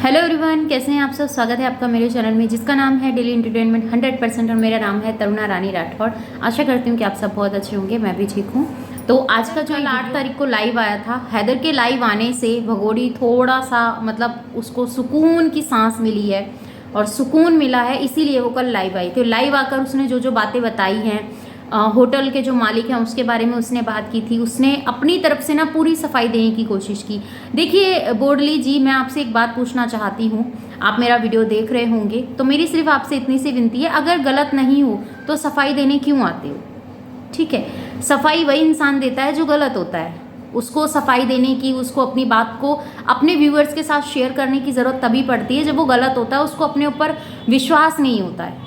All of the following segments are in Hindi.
हेलो एवरीवन, कैसे हैं आप सब। स्वागत है आपका मेरे चैनल में जिसका नाम है डेली एंटरटेनमेंट 100% और मेरा नाम है तरुणा रानी राठौड़। आशा करती हूँ कि आप सब बहुत अच्छे होंगे, मैं भी ठीक हूँ। तो आज का जो 8 तारीख को लाइव आया था, हैदर के लाइव आने से भगोड़ी थोड़ा सा मतलब उसको सुकून की सांस मिली है और सुकून मिला है, इसीलिए वो कल लाइव आई। तो लाइव आकर उसने जो जो बातें बताई हैं, होटल के जो मालिक हैं उसके बारे में उसने बात की थी। उसने अपनी तरफ से ना पूरी सफाई देने की कोशिश की। देखिए बोडली जी, मैं आपसे एक बात पूछना चाहती हूँ। आप मेरा वीडियो देख रहे होंगे तो मेरी सिर्फ आपसे इतनी सी विनती है, अगर गलत नहीं हो तो सफाई देने क्यों आते हो? ठीक है, सफाई वही इंसान देता है जो गलत होता है। उसको सफाई देने की, उसको अपनी बात को अपने व्यूअर्स के साथ शेयर करने की ज़रूरत तभी पड़ती है जब वो गलत होता है, उसको अपने ऊपर विश्वास नहीं होता है।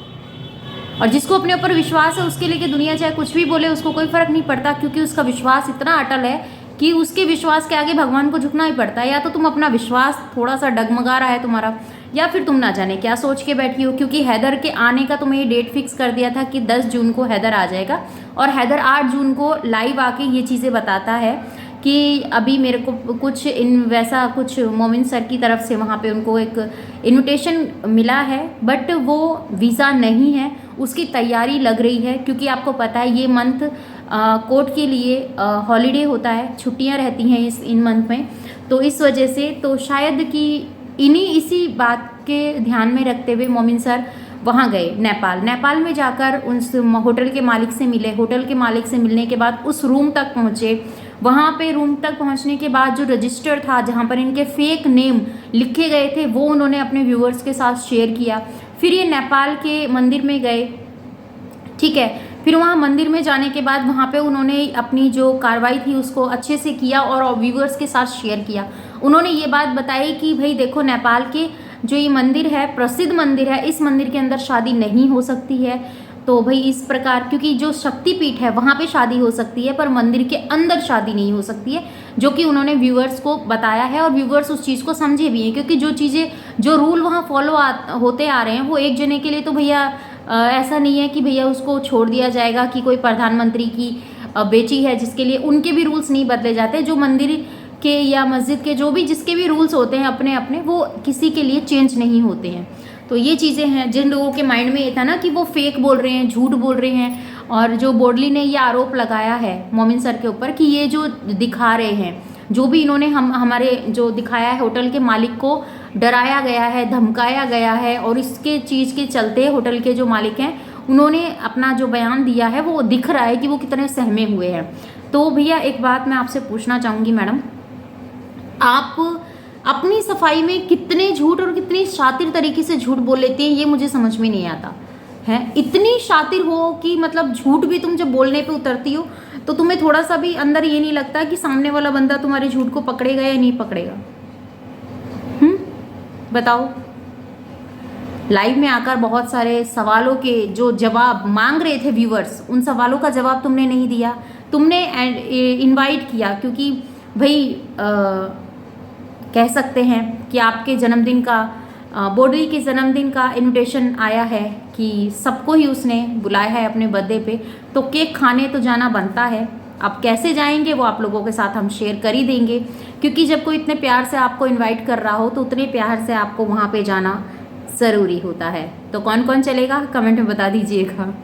और जिसको अपने ऊपर विश्वास है उसके लिए दुनिया चाहे कुछ भी बोले उसको कोई फर्क नहीं पड़ता, क्योंकि उसका विश्वास इतना अटल है कि उसके विश्वास के आगे भगवान को झुकना ही पड़ता है। या तो तुम अपना विश्वास थोड़ा सा डगमगा रहा है तुम्हारा, या फिर तुम ना जाने क्या सोच के बैठी हो। क्योंकि हैदर के आने का तुम्हें ये डेट फिक्स कर दिया था कि 10 जून को हैदर आ जाएगा, और हैदर 8 जून को लाइव आके ये चीज़ें बताता है कि अभी मेरे को कुछ वैसा कुछ मोमिन सर की तरफ से वहाँ पे उनको एक इनविटेशन मिला है, बट वो वीज़ा नहीं है, उसकी तैयारी लग रही है। क्योंकि आपको पता है ये मंथ कोर्ट के लिए हॉलीडे होता है, छुट्टियाँ रहती हैं इन मंथ में, तो इस वजह से तो शायद कि इसी बात के ध्यान में रखते हुए मोमिन सर वहाँ गए नेपाल में जाकर उस होटल के मालिक से मिले। होटल के मालिक से मिलने के बाद उस रूम तक पहुँचे। वहाँ पे रूम तक पहुँचने के बाद जो रजिस्टर था जहाँ पर इनके फेक नेम लिखे गए थे वो उन्होंने अपने व्यूअर्स के साथ शेयर किया। फिर ये नेपाल के मंदिर में गए, ठीक है। फिर वहाँ मंदिर में जाने के बाद वहाँ पे उन्होंने अपनी जो कार्रवाई थी उसको अच्छे से किया और व्यूअर्स के साथ शेयर किया। उन्होंने ये बात बताई कि भाई देखो, नेपाल के जो ये मंदिर है, प्रसिद्ध मंदिर है, इस मंदिर के अंदर शादी नहीं हो सकती है। तो भाई इस प्रकार, क्योंकि जो शक्तिपीठ है वहाँ पे शादी हो सकती है पर मंदिर के अंदर शादी नहीं हो सकती है, जो कि उन्होंने व्यूअर्स को बताया है और व्यूअर्स उस चीज़ को समझे भी हैं। क्योंकि जो चीज़ें, जो रूल वहाँ फॉलो होते आ रहे हैं वो एक जने के लिए तो भैया ऐसा नहीं है कि भैया उसको छोड़ दिया जाएगा कि कोई प्रधानमंत्री की बेटी है जिसके लिए उनके भी रूल्स नहीं बदले जाते। जो मंदिर के या मस्जिद के जो भी जिसके भी रूल्स होते हैं अपने अपने, वो किसी के लिए चेंज नहीं होते हैं। तो ये चीज़ें हैं जिन लोगों के माइंड में ये था ना कि वो फेक बोल रहे हैं, झूठ बोल रहे हैं, और जो बोडली ने ये आरोप लगाया है मोमिन सर के ऊपर कि ये जो दिखा रहे हैं, जो भी इन्होंने हमारे जो दिखाया है, होटल के मालिक को डराया गया है, धमकाया गया है, और इसके चीज़ के चलते होटल के जो मालिक हैं उन्होंने अपना जो बयान दिया है वो दिख रहा है कि वो कितने सहमे हुए हैं। तो भैया एक बात मैं आपसे पूछना चाहूँगी मैडम, आप अपनी सफाई में कितने झूठ और कितनी शातिर तरीके से झूठ बोल लेते हैं, ये मुझे समझ में नहीं आता है। इतनी शातिर हो कि मतलब झूठ भी तुम जब बोलने पे उतरती हो तो तुम्हें थोड़ा सा भी अंदर ये नहीं लगता कि सामने वाला बंदा तुम्हारे झूठ को पकड़ेगा या नहीं पकड़ेगा? बताओ। लाइव में आकर बहुत सारे सवालों के जो जवाब मांग रहे थे व्यूअर्स, उन सवालों का जवाब तुमने नहीं दिया। तुमने इनवाइट किया क्योंकि भाई कह सकते हैं कि आपके जन्मदिन का, बोडली के जन्मदिन का इनविटेशन आया है कि सबको ही उसने बुलाया है अपने बर्थडे पे, तो केक खाने तो जाना बनता है। आप कैसे जाएंगे वो आप लोगों के साथ हम शेयर कर ही देंगे, क्योंकि जब कोई इतने प्यार से आपको इनवाइट कर रहा हो तो उतने प्यार से आपको वहाँ पे जाना ज़रूरी होता है। तो कौन कौन चलेगा कमेंट में बता दीजिएगा।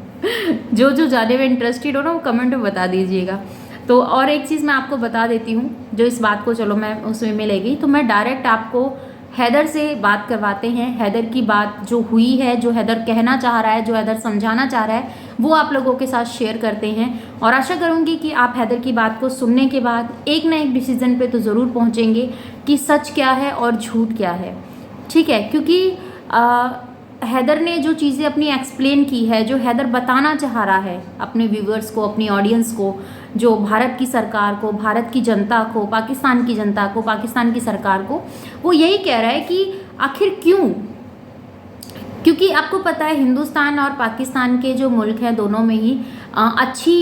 जो जो जाने में इंटरेस्टेड हो ना वो कमेंट में बता दीजिएगा। तो और एक चीज़ मैं आपको बता देती हूँ, जो इस बात को, चलो मैं उसमें मिलेगी तो मैं डायरेक्ट आपको हैदर से बात करवाते हैं। हैदर की बात जो हुई है, जो हैदर कहना चाह रहा है, जो हैदर समझाना चाह रहा है, वो आप लोगों के साथ शेयर करते हैं। और आशा करूँगी कि आप हैदर की बात को सुनने के बाद एक ना एक डिसीजन पे तो ज़रूर पहुँचेंगे कि सच क्या है और झूठ क्या है, ठीक है। क्योंकि हैदर ने जो चीज़ें अपनी एक्सप्लेन की है, जो हैदर बताना चाह रहा है अपने व्यूवर्स को, अपनी ऑडियंस को, जो भारत की सरकार को, भारत की जनता को, पाकिस्तान की जनता को, पाकिस्तान की सरकार को, वो यही कह रहा है कि आखिर क्यों। क्योंकि आपको पता है हिंदुस्तान और पाकिस्तान के जो मुल्क हैं दोनों में ही अच्छी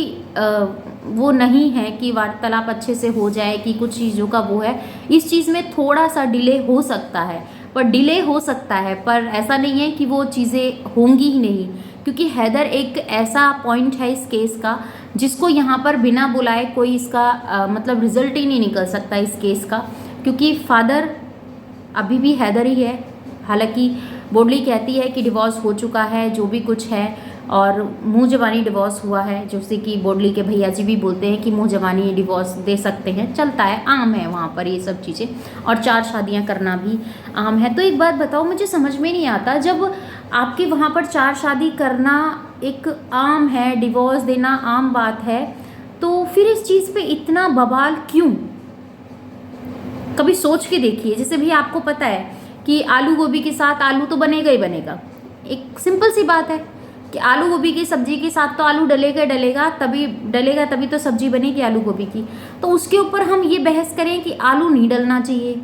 वो नहीं है कि वार्तालाप अच्छे से हो जाए, कि कुछ चीज़ों का वो है। इस चीज़ में थोड़ा सा डिले हो सकता है, पर डिले हो सकता है, पर ऐसा नहीं है कि वो चीज़ें होंगी ही नहीं। क्योंकि हैदर एक ऐसा पॉइंट है इस केस का जिसको यहाँ पर बिना बुलाए कोई इसका मतलब रिजल्ट ही नहीं निकल सकता इस केस का। क्योंकि फादर अभी भी हैदर ही है। हालांकि बोडली कहती है कि डिवोर्स हो चुका है, जो भी कुछ है, और मुंह जबानी डिवोर्स हुआ है, जैसे कि बोडली के भैया जी भी बोलते हैं कि मुंह जबानी डिवोर्स दे सकते हैं, चलता है, आम है वहाँ पर ये सब चीज़ें, और 4 शादियाँ करना भी आम है। तो एक बात बताओ, मुझे समझ में नहीं आता, जब आपके वहाँ पर 4 शादी करना एक आम है, डिवोर्स देना आम बात है, तो फिर इस चीज़ पे इतना बवाल क्यों? कभी सोच के देखिए। जैसे भी आपको पता है कि आलू गोभी के साथ आलू तो बनेगा ही बनेगा, एक सिंपल सी बात है कि आलू गोभी की सब्जी के साथ तो आलू डलेगा तभी तो सब्जी बनेगी आलू गोभी की। तो उसके ऊपर हम ये बहस करें कि आलू नहीं डलना चाहिए,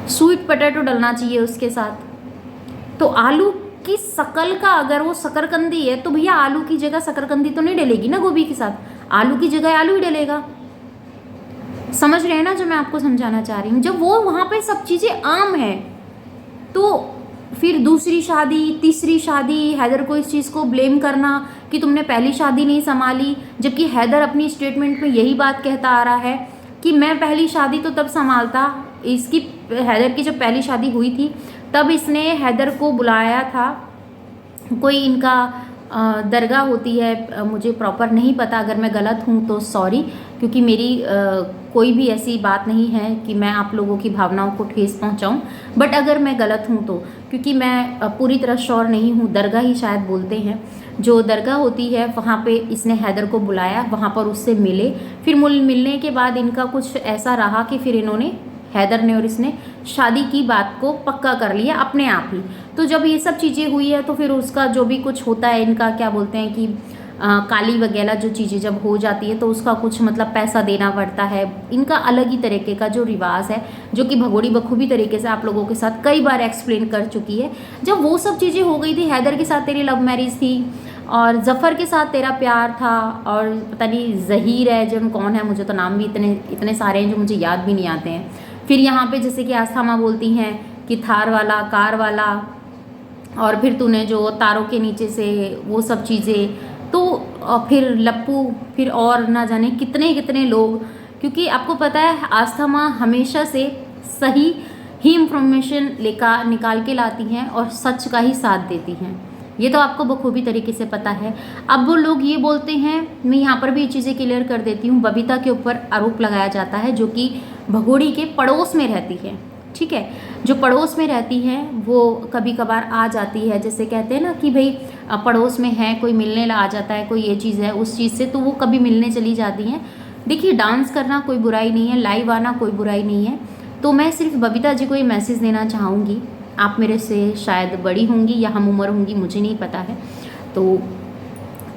स्वीट पोटैटो डलना चाहिए उसके साथ। तो आलू की शकल का अगर वो शकरकंदी है तो भैया आलू की जगह शकरकंदी तो नहीं डलेगी ना गोभी के साथ, आलू की जगह आलू ही डलेगा। समझ रहे हैं ना जो मैं आपको समझाना चाह रही हूँ? जब वो वहाँ पे सब चीज़ें आम है, तो फिर दूसरी शादी, तीसरी शादी, हैदर को इस चीज़ को ब्लेम करना कि तुमने पहली शादी नहीं संभाली, जबकि हैदर अपनी स्टेटमेंट में यही बात कहता आ रहा है कि मैं पहली शादी तो तब संभालता। इसकी हैदर की जब पहली शादी हुई थी तब इसने हैदर को बुलाया था, कोई इनका दरगाह होती है, मुझे प्रॉपर नहीं पता, अगर मैं गलत हूँ तो सॉरी, क्योंकि मेरी कोई भी ऐसी बात नहीं है कि मैं आप लोगों की भावनाओं को ठेस पहुँचाऊँ, बट अगर मैं गलत हूँ तो, क्योंकि मैं पूरी तरह श्योर नहीं हूँ, दरगाह ही शायद बोलते हैं, जो दरगाह होती है वहाँ पे इसने हैदर को बुलाया, वहाँ पर उससे मिले, फिर मिलने के बाद इनका कुछ ऐसा रहा कि फिर इन्होंने, हैदर ने और इसने शादी की बात को पक्का कर लिया अपने आप ही। तो जब ये सब चीज़ें हुई है तो फिर उसका जो भी कुछ होता है, इनका क्या बोलते हैं कि काली वगैरह जो चीज़ें जब हो जाती है तो उसका कुछ मतलब पैसा देना पड़ता है, इनका अलग ही तरीके का जो रिवाज है, जो कि भगोड़ी बखूबी तरीके से आप लोगों के साथ कई बार एक्सप्लेन कर चुकी है। जब वो सब चीज़ें हो गई थी, हैदर के साथ तेरी लव मैरिज थी और जफ़र के साथ तेरा प्यार था, और पता नहीं ज़हीर है जो कौन है, मुझे तो नाम भी इतने सारे हैं जो मुझे याद भी नहीं आते हैं। फिर यहाँ पे जैसे कि आस्था माँ बोलती हैं कि थार वाला, कार वाला, और फिर तूने जो तारों के नीचे से वो सब चीज़ें, तो फिर लप्पू, फिर और ना जाने कितने कितने लोग, क्योंकि आपको पता है आस्था माँ हमेशा से सही ही इंफॉर्मेशन निकाल के लाती हैं और सच का ही साथ देती हैं, ये तो आपको बखूबी तरीके से पता है। अब वो लोग ये बोलते हैं, मैं यहाँ पर भी ये चीज़ें क्लियर कर देती हूँ, बबीता के ऊपर आरोप लगाया जाता है जो कि भगोड़ी के पड़ोस में रहती है, ठीक है, जो पड़ोस में रहती है वो कभी कभार आ जाती है, जैसे कहते हैं ना कि भाई पड़ोस में है कोई, मिलने आ जाता है कोई, ये चीज़ है उस चीज़ से, तो वो कभी मिलने चली जाती हैं। देखिए डांस करना कोई बुराई नहीं है, लाइव आना कोई बुराई नहीं है, तो मैं सिर्फ बबीता जी को ये मैसेज देना चाहूँगी, आप मेरे से शायद बड़ी होंगी या हम उम्र होंगी, मुझे नहीं पता है, तो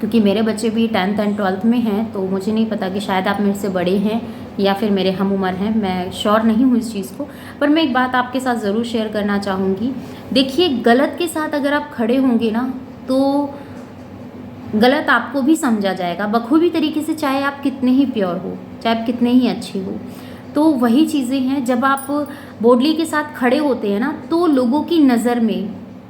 क्योंकि मेरे बच्चे भी 10th एंड 12th में हैं, तो मुझे नहीं पता कि शायद आप मेरे से बड़े हैं या फिर मेरे हम उम्र हैं, मैं श्योर नहीं हूँ इस चीज़ को, पर मैं एक बात आपके साथ ज़रूर शेयर करना चाहूँगी। देखिए गलत के साथ अगर आप खड़े होंगे ना तो गलत आपको भी समझा जाएगा बखूबी तरीके से, चाहे आप कितने ही प्योर हो, चाहे आप कितने ही अच्छे हो। तो वही चीज़ें हैं, जब आप बोडली के साथ खड़े होते हैं ना तो लोगों की नज़र में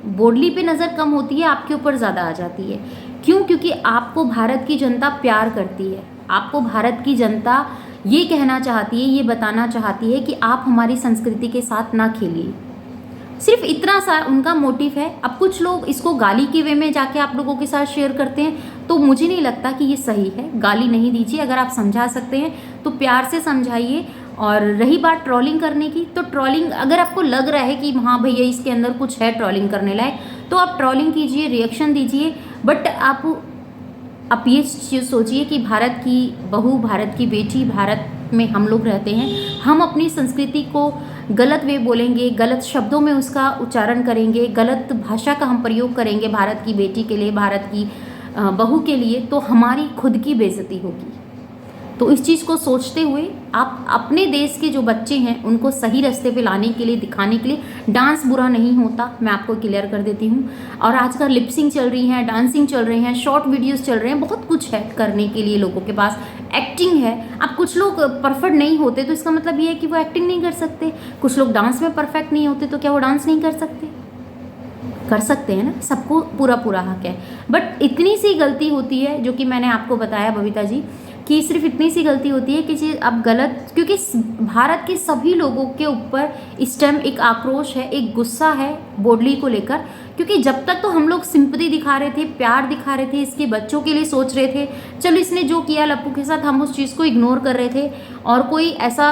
बोडली पे नज़र कम होती है, आपके ऊपर ज़्यादा आ जाती है। क्यों? क्योंकि आपको भारत की जनता प्यार करती है, आपको भारत की जनता ये कहना चाहती है, ये बताना चाहती है कि आप हमारी संस्कृति के साथ ना खेलिए, सिर्फ इतना सा उनका मोटिव है। अब कुछ लोग इसको गाली के वे में जाके आप लोगों के साथ शेयर करते हैं, तो मुझे नहीं लगता कि ये सही है। गाली नहीं दीजिए, अगर आप समझा सकते हैं तो प्यार से समझाइए। और रही बात ट्रोलिंग करने की, तो ट्रोलिंग अगर आपको लग रहा है कि हाँ भैया इसके अंदर कुछ है ट्रोलिंग करने लायक, तो आप ट्रोलिंग कीजिए, रिएक्शन दीजिए, बट आप ये चीज़ सोचिए कि भारत की बहू, भारत की बेटी, भारत में हम लोग रहते हैं, हम अपनी संस्कृति को गलत वे बोलेंगे, गलत शब्दों में उसका उच्चारण करेंगे, गलत भाषा का हम प्रयोग करेंगे भारत की बेटी के लिए, भारत की बहू के लिए, तो हमारी खुद की बेइज्जती होगी। तो इस चीज़ को सोचते हुए आप अपने देश के जो बच्चे हैं उनको सही रास्ते पे लाने के लिए, दिखाने के लिए, डांस बुरा नहीं होता, मैं आपको क्लियर कर देती हूँ। और आजकल लिपसिंग चल रही है, डांसिंग चल रहे हैं, शॉर्ट वीडियोस चल रहे हैं, बहुत कुछ है करने के लिए लोगों के पास, एक्टिंग है। अब कुछ लोग परफेक्ट नहीं होते तो इसका मतलब ये है कि वो एक्टिंग नहीं कर सकते, कुछ लोग डांस में परफेक्ट नहीं होते तो क्या वो डांस नहीं कर सकते? कर सकते हैं ना, सबको पूरा पूरा हक है। बट इतनी सी गलती होती है जो कि मैंने आपको बताया बबीता जी कि सिर्फ इतनी सी गलती होती है कि जी आप गलत, क्योंकि भारत के सभी लोगों के ऊपर इस टाइम एक आक्रोश है, एक गुस्सा है बोडली को लेकर। क्योंकि जब तक तो हम लोग सिंपैथी दिखा रहे थे, प्यार दिखा रहे थे, इसके बच्चों के लिए सोच रहे थे, चलो इसने जो किया लप्पू के साथ हम उस चीज़ को इग्नोर कर रहे थे, और कोई ऐसा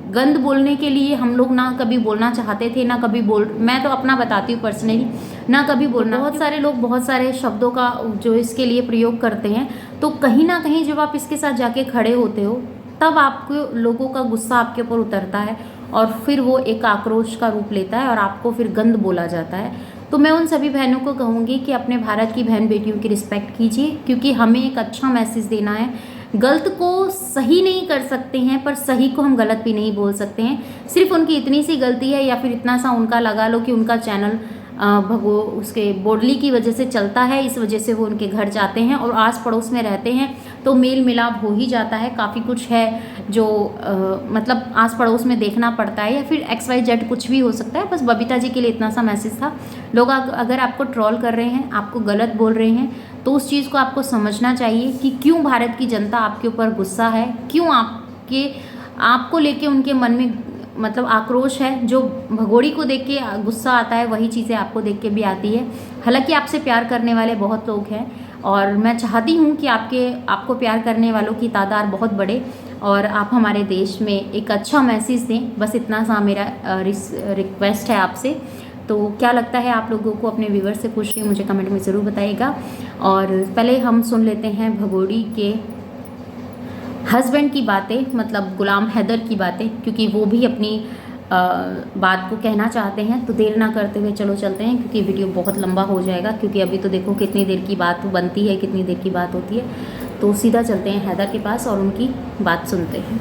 गंद बोलने के लिए हम लोग ना कभी बोलना चाहते थे, ना कभी मैं तो अपना बताती हूँ पर्सनली, ना कभी बोलना। बहुत सारे लोग बहुत सारे शब्दों का जो इसके लिए प्रयोग करते हैं, तो कहीं ना कहीं जब आप इसके साथ जाके खड़े होते हो तब आपको लोगों का गुस्सा आपके ऊपर उतरता है, और फिर वो एक आक्रोश का रूप लेता है और आपको फिर गंद बोला जाता है। तो मैं उन सभी बहनों को कहूँगी कि अपने भारत की बहन बेटियों की रिस्पेक्ट कीजिए, क्योंकि हमें एक अच्छा मैसेज देना है। गलत को सही नहीं कर सकते हैं, पर सही को हम गलत भी नहीं बोल सकते हैं। सिर्फ उनकी इतनी सी गलती है, या फिर इतना सा उनका लगा लो कि उनका चैनल उसके बोडली की वजह से चलता है, इस वजह से वो उनके घर जाते हैं और आस पड़ोस में रहते हैं, तो मेल मिलाप हो ही जाता है। काफ़ी कुछ है जो मतलब आस पड़ोस में देखना पड़ता है, या फिर XYZ कुछ भी हो सकता है। बस बबीता जी के लिए इतना सा मैसेज था। लोग अगर आपको ट्रोल कर रहे हैं, आपको गलत बोल रहे हैं, तो उस चीज़ को आपको समझना चाहिए कि क्यों भारत की जनता आपके ऊपर गुस्सा है, क्यों आपको लेके उनके मन में मतलब आक्रोश है। जो भगोड़ी को देख के गुस्सा आता है, वही चीज़ें आपको देख के भी आती है। हालांकि आपसे प्यार करने वाले बहुत लोग हैं, और मैं चाहती हूँ कि आपको प्यार करने वालों की तादाद बहुत बढ़े, और आप हमारे देश में एक अच्छा मैसेज दें। बस इतना सा मेरा रिक्वेस्ट है आपसे। तो क्या लगता है आप लोगों को, अपने व्यूवर से पूछ के मुझे कमेंट में ज़रूर बताइएगा। और पहले हम सुन लेते हैं भगोड़ी के हस्बैंड की बातें, मतलब गुलाम हैदर की बातें, क्योंकि वो भी अपनी बात को कहना चाहते हैं। तो देर ना करते हुए चलो चलते हैं, क्योंकि वीडियो बहुत लंबा हो जाएगा। क्योंकि अभी तो देखो कितनी देर की बात बनती है, कितनी देर की बात होती है। तो सीधा चलते हैं हैदर के पास और उनकी बात सुनते हैं।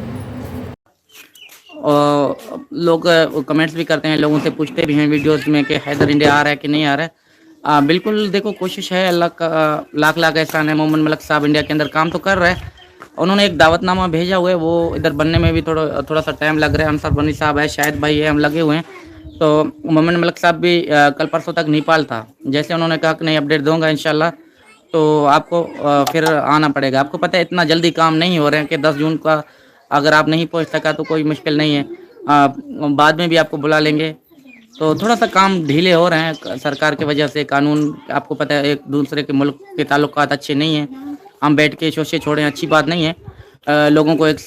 और लोग कमेंट्स भी करते हैं, लोगों से पूछते भी हैं वीडियोस में कि हैदर इंडिया आ रहा है कि नहीं आ रहा है। बिल्कुल देखो, कोशिश है, अल्लाह का लाख लाख एहसान है। मोहम्मद मलिक साहब इंडिया के अंदर काम तो कर रहे हैं। उन्होंने एक दावतनामा भेजा हुआ है, वो इधर बनने में भी थोड़ा सा टाइम लग रहा है। अंसर बनी साहब है, शायद भाई है, हम लगे हुए हैं। तो मोहम्मद मलिक साहब भी कल परसों तक नेपाल था। जैसे उन्होंने कहा कि नहीं अपडेट दूंगा इंशाल्लाह, तो आपको फिर आना पड़ेगा। आपको पता है इतना जल्दी काम नहीं हो रहे हैं कि 10 जून का अगर आप नहीं पहुंच सका तो कोई मुश्किल नहीं है, बाद में भी आपको बुला लेंगे। तो थोड़ा सा काम ढीले हो रहे हैं सरकार की वजह से। कानून आपको पता है, एक दूसरे के मुल्क के ताल्लुकात अच्छे नहीं हैं। हम बैठ के शोशे छोड़ें, अच्छी बात नहीं है। लोगों को एक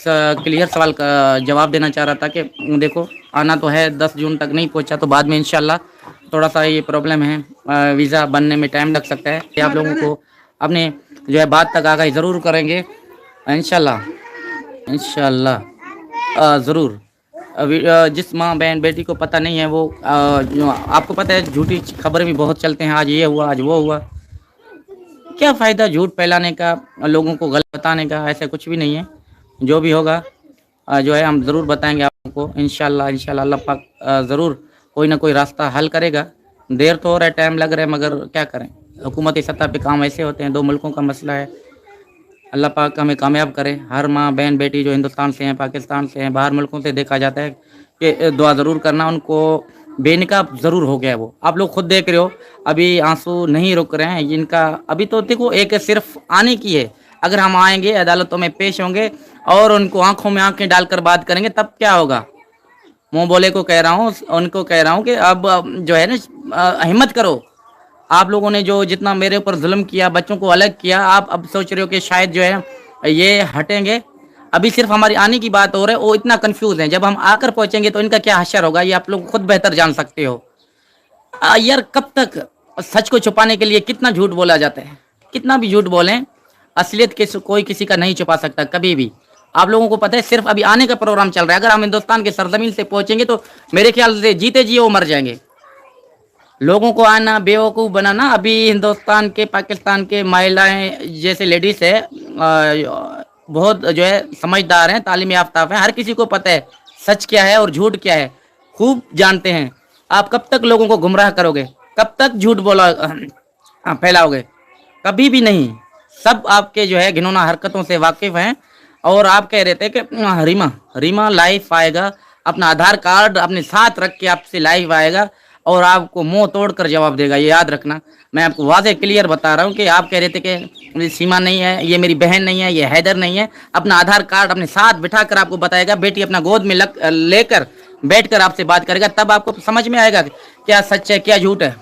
क्लियर सवाल का जवाब देना चाह रहा था कि देखो आना तो है, 10 जून तक नहीं पहुंचा तो बाद में इंशाल्लाह। थोड़ा सा ये प्रॉब्लम है, वीज़ा बनने में टाइम लग सकता है। आप लोगों को अपने जो है बात तक आगाही ज़रूर करेंगे इंशाल्लाह ज़रूर। जिस माँ बहन बेटी को पता नहीं है वो आपको पता है झूठी खबरें भी बहुत चलते हैं, आज ये हुआ आज वो हुआ। क्या फ़ायदा झूठ फैलाने का, लोगों को गलत बताने का, ऐसा कुछ भी नहीं है। जो भी होगा जो है हम ज़रूर बताएंगे आपको इंशाल्लाह। अल्लाह पाक ज़रूर कोई ना कोई रास्ता हल करेगा। देर तो हो रहा है, टाइम लग रहा है, मगर क्या करें, हुकूमती सतह पे काम ऐसे होते हैं। 2 मुल्कों का मसला है। अल्लाह पाक हमें कामयाब करे। हर माँ बहन बेटी जो हिंदुस्तान से हैं, पाकिस्तान से हैं, बाहर मुल्कों से देखा जाता है कि दुआ ज़रूर करना। उनको बेनकाब ज़रूर हो गया वो। आप लोग खुद देख रहे हो, अभी आंसू नहीं रुक रहे हैं इनका। अभी तो देखो एक सिर्फ आने की है। अगर हम आएंगे, अदालतों में पेश होंगे और उनको आंखों में आंखें डालकर बात करेंगे, तब क्या होगा। मुँह बोले को कह रहा हूँ, उनको कह रहा हूँ कि अब जो है ना, हिम्मत करो। आप लोगों ने जो जितना मेरे ऊपर जुल्म किया, बच्चों को अलग किया, आप अब सोच रहे हो कि शायद जो है ये हटेंगे। अभी सिर्फ हमारी आने की बात हो रही है। वो इतना कंफ्यूज है, जब हम आकर पहुंचेंगे तो इनका क्या हश्र होगा ये आप लोग खुद बेहतर जान सकते हो। यार कब तक सच को छुपाने के लिए कितना झूठ बोला जाता है। कितना भी झूठ बोलें, असलियत कोई किसी का नहीं छुपा सकता कभी भी। आप लोगों को पता है सिर्फ अभी आने का प्रोग्राम चल रहा है। अगर हम हिंदुस्तान के सरजमीन से पहुंचेंगे तो मेरे ख्याल से जीते जी वो मर जाएंगे। लोगों को आना बेवकूफ़ बनाना। अभी हिंदुस्तान के, पाकिस्तान के महिलाएं जैसे लेडीज़ है, बहुत जो है समझदार हैं, तालीम याफ्ता हैं। हर किसी को पता है सच क्या है और झूठ क्या है, खूब जानते हैं। आप कब तक लोगों को गुमराह करोगे, कब तक झूठ बोला फैलाओगे, कभी भी नहीं। सब आपके जो है घिनौना हरकतों से वाकिफ़ हैं। और आप कह रहे थे कि रीमा लाइव आएगा, अपना आधार कार्ड अपने साथ रख के आपसे लाइव आएगा और आपको मुंह तोड़ कर जवाब देगा, ये याद रखना। मैं आपको वाज़े क्लियर बता रहा हूँ कि आप कह रहे थे कि मेरी सीमा नहीं है, ये मेरी बहन नहीं है, ये हैदर नहीं है। अपना आधार कार्ड अपने साथ बिठाकर आपको बताएगा, बेटी अपना गोद में लेकर बैठकर आपसे बात करेगा, तब आपको समझ में आएगा क्या सच है क्या झूठ है।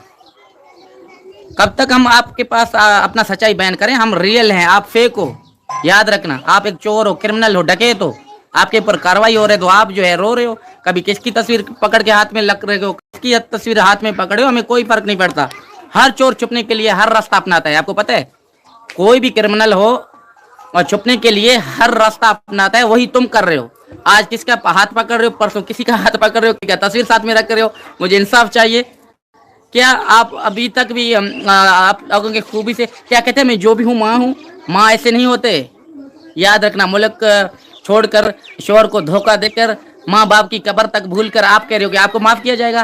कब तक हम आपके पास अपना सच्चाई बयान करें? हम रियल हैं, आप फेक हो, याद रखना। आप एक चोर हो, क्रिमिनल हो, डकैत हो, आपके ऊपर कार्रवाई हो रही है तो आप जो है रो रहे हो। कभी किसकी तस्वीर पकड़ के हाथ में लग रहे हो, किसकी तस्वीर हाथ में पकड़े हो, हमें कोई फर्क नहीं पड़ता। हर चोर छुपने के लिए हर रास्ता अपनाता है, आपको पता है। कोई भी क्रिमिनल हो और छुपने के लिए हर रास्ता अपनाता है, वही तुम कर रहे हो। आज किसका हाथ पकड़ रहे हो, परसों किसी का हाथ पकड़ रहे हो, क्या तस्वीर साथ में रख रहे हो। मुझे इंसाफ चाहिए। क्या आप अभी तक भी आप लोगों की खूबी से क्या कहते हैं, मैं जो भी हूँ माँ हूँ? माँ ऐसे नहीं होते, याद रखना। मुल्क छोड़कर, शोहर को धोखा देकर, माँ बाप की कब्र तक भूल कर आप कह रहे हो कि आपको माफ किया जाएगा?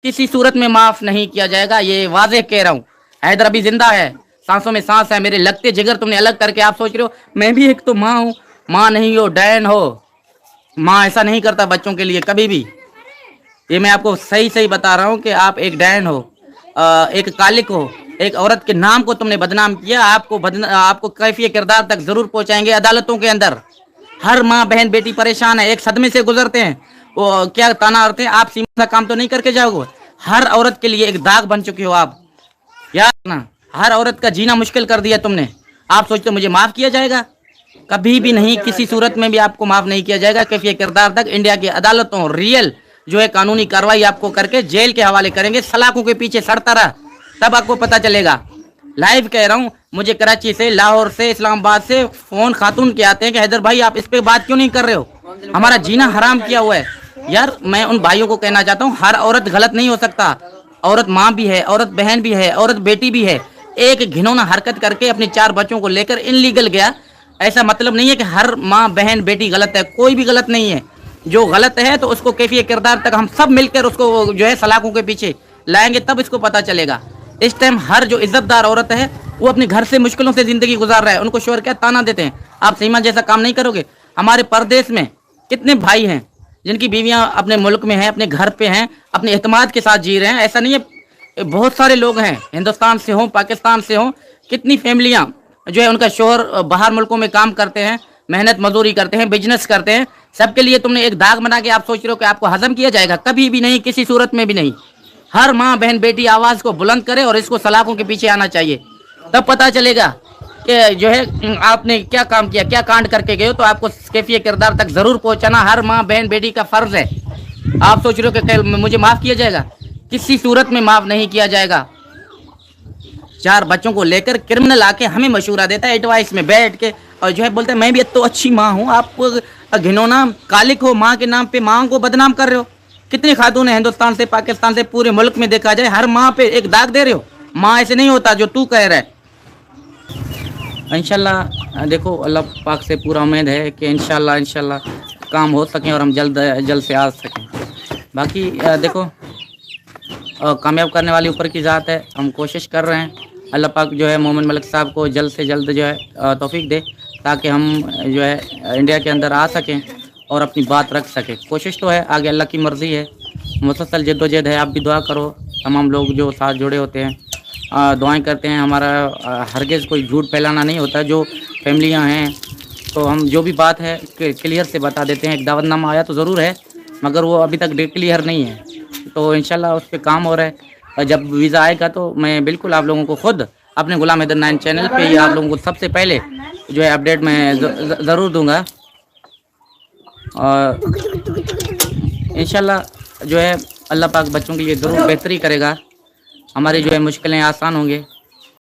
किसी सूरत में माफ नहीं किया जाएगा, ये वाजे कह रहा हूँ। हैदर अभी जिंदा है, सांसों में सांस है, मेरे लगते जिगर तुमने अलग करके आप सोच रहे हो मैं भी एक तो माँ हूँ। माँ नहीं हो, डैन हो। माँ ऐसा नहीं करता बच्चों के लिए कभी भी। ये मैं आपको सही सही बता रहा हूँ कि आप एक डैन हो, एक कालिक हो, एक औरत के नाम को तुमने बदनाम किया। आपको कैफियत किरदार तक जरूर पहुंचाएंगे अदालतों के अंदर। हर माँ बहन बेटी परेशान है, एक सदमे से गुजरते हैं, वो क्या ताना मारते हैं। आप सीमा काम तो नहीं करके जाओगे। हर औरत के लिए एक दाग बन चुके हो आप, याद रखना। हर औरत का जीना मुश्किल कर दिया तुमने। आप सोचते हो मुझे माफ किया जाएगा? कभी भी नहीं, किसी सूरत में भी आपको माफ नहीं किया जाएगा। कैफियत किरदार तक इंडिया की अदालतों रियल जो है कानूनी कार्रवाई आपको करके जेल के हवाले करेंगे। सलाखों के पीछे सड़ता रहा, तब आपको पता चलेगा। लाइव कह रहा हूँ, मुझे कराची से, लाहौर से, इस्लामाबाद से फोन खातून के आते हैं कि हैदर भाई आप इस पे बात क्यों नहीं कर रहे हो, हमारा जीना हराम किया हुआ है। यार मैं उन भाइयों को कहना चाहता हूँ, हर औरत गलत नहीं हो सकता। औरत माँ भी है, औरत बहन भी है, औरत बेटी भी है। एक घिनौना हरकत करके अपने 4 बच्चों को लेकर इनलीगल गया, ऐसा मतलब नहीं है कि हर माँ बहन बेटी गलत है। कोई भी गलत नहीं है। जो गलत है तो उसको कैफियत किरदार तक हम सब मिलकर उसको जो है सलाखों के पीछे लाएंगे, तब इसको पता चलेगा। इस टाइम हर जो इज्जतदार औरत है वो अपने घर से मुश्किलों से जिंदगी गुजार रहा है। उनको शोहर क्या ताना देते हैं, आप सीमा जैसा काम नहीं करोगे। हमारे परदेश में कितने भाई हैं जिनकी बीवियां अपने मुल्क में हैं, अपने घर पे हैं, अपने एतमाद के साथ जी रहे हैं। ऐसा नहीं है, बहुत सारे लोग हैं, हिंदुस्तान से हों, पाकिस्तान से हों, कितनी फैमिलियां जो है उनका शोहर बाहर मुल्कों में काम करते हैं, मेहनत मजदूरी करते हैं, बिजनेस करते हैं। सबके लिए तुमने एक दाग बना के आप सोच रहे हो कि आपको हजम किया जाएगा? कभी भी नहीं, किसी सूरत में भी नहीं। हर माँ बहन बेटी आवाज को बुलंद करे और इसको सलाखों के पीछे आना चाहिए, तब पता चलेगा कि जो है आपने क्या काम किया, क्या कांड करके गए हो। तो आपको कैफियत किरदार तक जरूर पहुंचाना हर माँ बहन बेटी का फर्ज है। आप सोच रहे हो कि मुझे माफ किया जाएगा? किसी सूरत में माफ नहीं किया जाएगा। 4 बच्चों को लेकर क्रिमिनल आके हमें मशूरा देता है एडवाइस में बैठ के, और जो है बोलते हैं मैं भी तो अच्छी माँ हूँ। आप घिनौना कालिक हो, माँ के नाम पे माँ को बदनाम कर रहे हो। कितनी खातून है हिंदुस्तान से, पाकिस्तान से, पूरे मुल्क में देखा जाए, हर माँ पे एक दाग दे रहे हो। माँ ऐसे नहीं होता जो तू कह रहा है। इंशाल्लाह देखो, अल्लाह पाक से पूरा उम्मीद है कि इंशाल्लाह काम हो सकें और हम जल्द से आ सकें। बाकी देखो, कामयाब करने वाली ऊपर की ज़ात है। हम कोशिश कर रहे हैं, अल्लाह पाक जो है मोमिन मलिक साहब को जल्द से जल्द जो है तौफीक दे, ताकि हम जो है इंडिया के अंदर आ सकें और अपनी बात रख सकें। कोशिश तो है, आगे अल्लाह की मर्ज़ी है, मुसलसल जद्दोजहद है। आप भी दुआ करो, तमाम लोग जो साथ जुड़े होते हैं दुआएं करते हैं। हमारा हरगिज़ कोई झूठ फैलाना नहीं होता। जो फैमिलियां हैं तो हम जो भी बात है क्लियर से बता देते हैं। एक दावतनामा आया तो ज़रूर है, मगर वो अभी तक क्लियर नहीं है, तो इंशाल्लाह उस पर काम हो रहा है। और जब वीज़ा आएगा तो मैं बिल्कुल आप लोगों को खुद अपने गुलाम हैदर 9 चैनल पे ही आप लोगों को सबसे पहले जो है अपडेट मैं ज़रूर दूंगा। और इंशाल्लाह जो है अल्लाह पाक बच्चों के लिए ज़रूर बेहतरी करेगा। हमारी जो है मुश्किलें आसान होंगे।